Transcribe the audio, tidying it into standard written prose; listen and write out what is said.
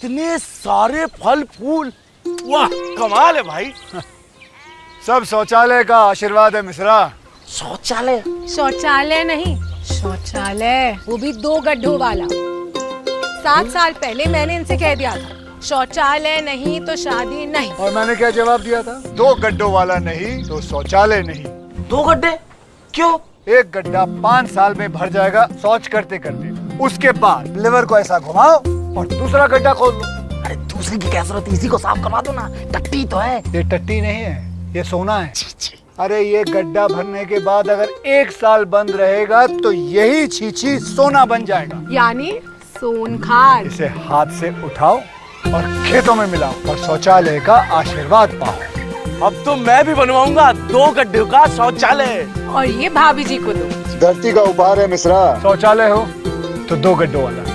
इतने सारे फल फूल, वाह कमाल है भाई। सब शौचालय का आशीर्वाद है मिश्रा। शौचालय? शौचालय नहीं, शौचालय, वो भी 2 गड्ढों वाला। 7 साल पहले मैंने इनसे कह दिया था शौचालय नहीं तो शादी नहीं। और मैंने क्या जवाब दिया था? 2 गड्ढों वाला नहीं तो शौचालय नहीं। 2 गड्ढे क्यों? एक गड्ढा 5 साल में भर जाएगा शौच करते करते। उसके बाद लिवर को ऐसा घुमाओ और दूसरा गड्ढा खोल दो। अरे दूसरी की क्या जरूरत है, इसी को साफ करवा दो ना। टट्टी तो है। ये टट्टी नहीं है, ये सोना है। अरे ये गड्ढा भरने के बाद अगर 1 साल बंद रहेगा तो यही छीछी सोना बन जाएगा। यानी सोन खाद। इसे हाथ से उठाओ और खेतों में मिलाओ और शौचालय का आशीर्वाद पाओ। अब तो मैं भी बनवाऊंगा 2 गड्ढों का शौचालय। और ये भाभी जी को दो। धरती का उपहार है मिश्रा। शौचालय हो तो 2 गड्ढों वाला।